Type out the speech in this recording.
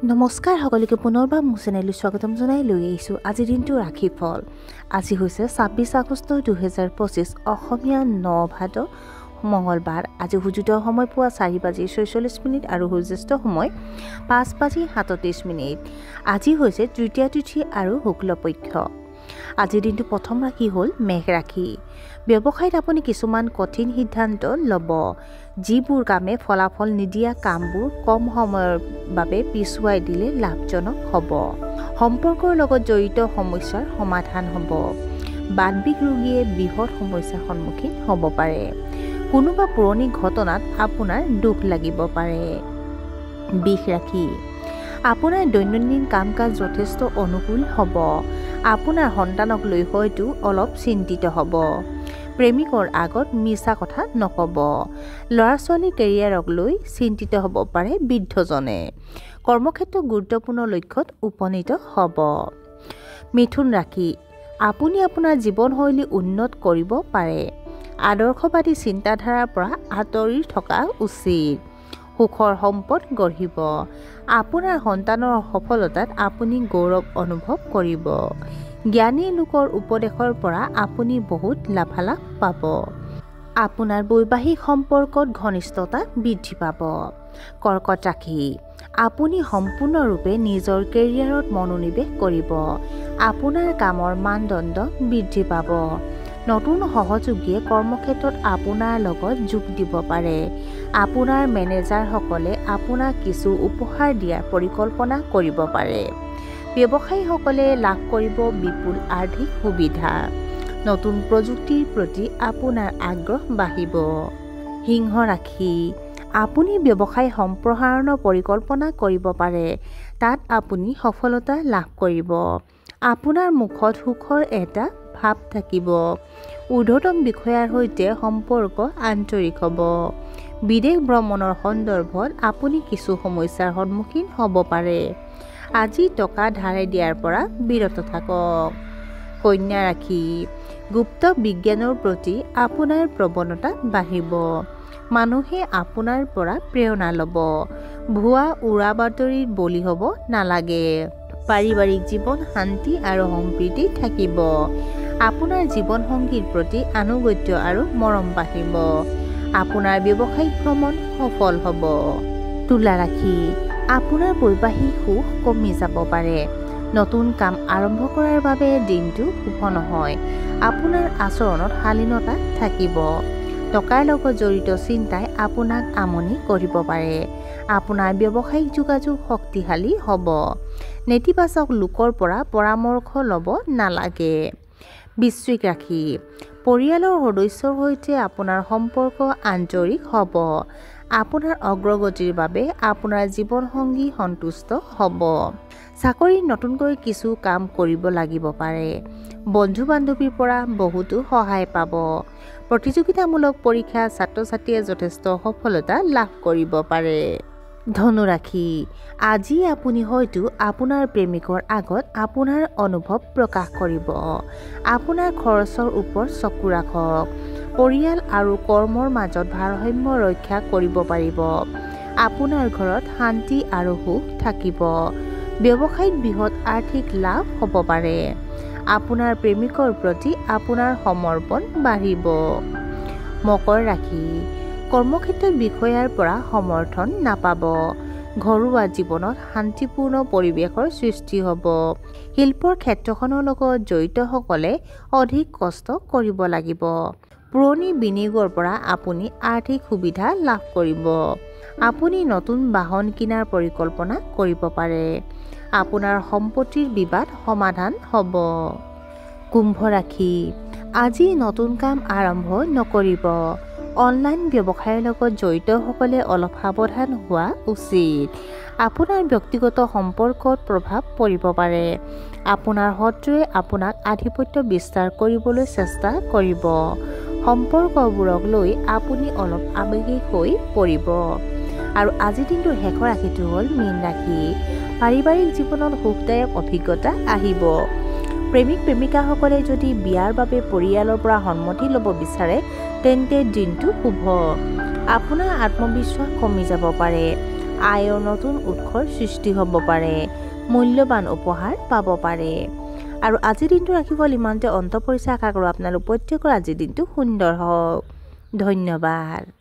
নমস্কাৰ সকলোকে পুনৰবাৰ মোৰ চেনেললৈ স্বাগতম জনাই লৈ আহিছোঁ আজিৰ দিনটো ৰাশিফল। আজি হৈছে ২৬ আগষ্ট ২০২৫ অসমীয়া ৯ ভাদ মঙলবাৰ। আজি সূৰ্যোদয়ৰ সময় পুৱা ৪:৪৬ আৰু সূৰ্যাস্ত সময় ৫:৩৭। আজি হৈছে তৃতীয়া তিথি আৰু শুক্লপক্ষ। আজিৰ দিনটো প্ৰথম ৰাশি হ'ল মেঘ ৰাশি। ব্যৱসায়ত আপুনি কিছুমান কঠিন সিদ্ধান্ত ল'ব। যিবোৰ কামে ফলাফল নিদিয়া কামবোৰ কম সময়ৰ বাবে পিছুৱাই দিলে লাভজনক হ'ব। সম্পৰ্কৰ লগত জড়িত সমস্যাৰ সমাধান হ'ব। বাতবিষ ৰোগীয়ে বৃহৎ সমস্যাৰ সন্মুখীন হ'ব পাৰে। কোনোবা পুৰণি ঘটনাত আপোনাৰ দুখ লাগিব পাৰে। বৃষ ৰাশি। আপোনাৰ দৈনন্দিন কাম কাজ যথেষ্ট অনুকূল হ'ব। আপোনাৰ সন্তানক লৈ হয়তো অলপ চিন্তিত হ'ব। প্ৰেমিকৰ আগত মিছা কথা নক'ব। ল'ৰা ছোৱালীৰ কেৰিয়াৰক লৈ চিন্তিত হ'ব পাৰে বৃদ্ধজনে। কৰ্মক্ষেত্ৰত গুৰুত্বপূৰ্ণ লক্ষ্যত উপনীত হ'ব। মিথুন ৰাশি। আপুনি আপোনাৰ জীৱনশৈলী উন্নত কৰিব পাৰে। আদৰ্শবাদী চিন্তাধাৰাৰ পৰা আঁতৰি থকা উচিত। সুখৰ সম্পদ গঢ়িব। আপোনাৰ সন্তানৰ সফলতাত আপুনি গৌৰৱ অনুভৱ কৰিব। জ্ঞানী লোকৰ উপদেশৰ পৰা আপুনি বহুত লাভালাভ পাব। আপোনাৰ বৈবাহিক সম্পৰ্কত ঘনিষ্ঠতা বৃদ্ধি পাব। কৰ্কট ৰাশি। আপুনি সম্পূৰ্ণৰূপে নিজৰ কেৰিয়াৰত মনোনিৱেশ কৰিব। আপোনাৰ কামৰ মানদণ্ড বৃদ্ধি পাব। নতুন সহযোগীয়ে কৰ্মক্ষেত্ৰত আপোনাৰ লগত যোগ দিব পাৰে। আপোনাৰ মেনেজাৰসকলে আপোনাক কিছু উপহাৰ দিয়াৰ পৰিকল্পনা কৰিব পাৰে। ব্যৱসায়ীসকলে লাভ কৰিব বিপুল আৰ্থিক সুবিধা। নতুন প্ৰযুক্তিৰ প্ৰতি আপোনাৰ আগ্ৰহ বাঢ়িব। সিংহ ৰাশি। আপুনি ব্যৱসায় সম্প্ৰসাৰণৰ পৰিকল্পনা কৰিব পাৰে। তাত আপুনি সফলতা লাভ কৰিব। আপোনাৰ মুখত সুখৰ এটা ভাৱ থাকিব। ঊৰ্ধ্বতম বিষয়াৰ সৈতে সম্পৰ্ক আন্তৰিক হ'ব। বিদেশ ভ্ৰমণৰ সন্দৰ্ভত আপুনি কিছু সমস্যাৰ সন্মুখীন হ'ব পাৰে। আজি টকা ধাৰে দিয়াৰ পৰা বিৰত থাকক। কন্যা ৰাশি। গুপ্ত বিজ্ঞানৰ প্ৰতি আপোনাৰ প্ৰৱণতা বাঢ়িব। মানুহে আপোনাৰ পৰা প্ৰেৰণা ল'ব। ভুৱা উৰা বাতৰিত বলি হ'ব নালাগে। পাৰিবাৰিক জীৱন শান্তি আৰু সম্প্ৰীতি থাকিব। আপোনাৰ জীৱনসংগীৰ প্ৰতি আনুগত্য আৰু মৰম বাঢ়িব। আপোনাৰ ব্যৱসায়িক ভ্ৰমণ সফল হ'ব। তুলা ৰাশি। আপোনাৰ বৈবাহিক সুখ কমি যাব পাৰে। নতুন কাম আৰম্ভ কৰাৰ বাবে দিনটো শুভ নহয়। আপোনাৰ আচৰণত শালীনতা থাকিব। টকাৰ লগত জড়িত চিন্তাই আপোনাক আমনি কৰিব পাৰে। আপোনাৰ ব্যৱসায়িক যোগাযোগ শক্তিশালী হ'ব। নেতিবাচক লোকৰ পৰা পৰামৰ্শ ল'ব নালাগে। বৃশ্চিক ৰাশি। পৰিয়ালৰ সদস্যৰ সৈতে আপোনাৰ সম্পৰ্ক আন্তৰিক হ'ব। আপোনাৰ অগ্ৰগতিৰ বাবে আপোনাৰ জীৱনসংগী সন্তুষ্ট হ'ব। চাকৰিত নতুনকৈ কিছু কাম কৰিব লাগিব পাৰে। বন্ধু বান্ধৱীৰ পৰা বহুতো সহায় পাব। প্ৰতিযোগিতামূলক পৰীক্ষা ছাত্ৰ-ছাত্ৰীয়ে যথেষ্ট সফলতা লাভ কৰিব পাৰে। ধনু ৰাশি। আজি আপুনি হয়তো আপোনাৰ প্ৰেমিকৰ আগত আপোনাৰ অনুভৱ প্ৰকাশ কৰিব। আপোনাৰ খৰচৰ ওপৰত চকু ৰাখক। পৰিয়াল আৰু কৰ্মৰ মাজত ভাৰসাম্য ৰক্ষা কৰিব পাৰিব। আপোনাৰ ঘৰত শান্তি আৰু সুখ থাকিব। ব্যৱসায়ত বৃহৎ আৰ্থিক লাভ হ'ব পাৰে। আপোনাৰ প্ৰেমিকৰ প্ৰতি আপোনাৰ সমৰ্পণ বাঢ়িব। মকৰ ৰাশি। কৰ্মক্ষেত্ৰত বিষয়াৰ পৰা সমৰ্থন নাপাব। ঘৰুৱা জীৱনত শান্তিপূৰ্ণ পৰিৱেশৰ সৃষ্টি হ'ব। শিল্পৰ ক্ষেত্ৰখনৰ লগত জড়িতসকলে অধিক কষ্ট কৰিব লাগিব। পুৰণি বিনিয়োগৰ পৰা আপুনি আৰ্থিক সুবিধা লাভ কৰিব। আপুনি নতুন বাহন কিনাৰ পৰিকল্পনা কৰিব পাৰে। আপোনাৰ সম্পত্তিৰ বিবাদ সমাধান হ'ব। কুম্ভ ৰাশি। আজি নতুন কাম আৰম্ভ নকৰিব। অনলাইন ব্যৱসায়ৰ লগত জড়িতসকলে অলপ সাৱধান হোৱা উচিত। আপোনাৰ ব্যক্তিগত সম্পৰ্কত প্ৰভাৱ পৰিব পাৰে। আপোনাৰ শত্ৰুৱে আপোনাক আধিপত্য বিস্তাৰ কৰিবলৈ চেষ্টা কৰিব। সম্পৰ্কবোৰক লৈ আপুনি অলপ আৱেগিক হৈ পৰিব। আৰু আজিৰ দিনটোৰ শেষৰ ৰাশিটো হ'ল মীন ৰাশি। পাৰিবাৰিক জীৱনত সুখদায়ক অভিজ্ঞতা আহিব। প্ৰেমিক প্ৰেমিকাসকলে যদি বিয়াৰ বাবে পৰিয়ালৰ পৰা সন্মতি ল'ব বিচাৰে তেন্তে দিনটো শুভ। আপোনাৰ আত্মবিশ্বাস কমি যাব পাৰে। আয়ৰ নতুন উৎসৰ সৃষ্টি হ'ব পাৰে, মূল্যৱান উপহাৰ পাব পাৰে। আৰু আজিৰ দিনটো ৰাশিফল ইমানতে অন্ত পৰিছে। আশা কৰোঁ আপোনালোক প্ৰত্যেকৰ আজিৰ দিনটো সুন্দৰ হওক। ধন্যবাদ।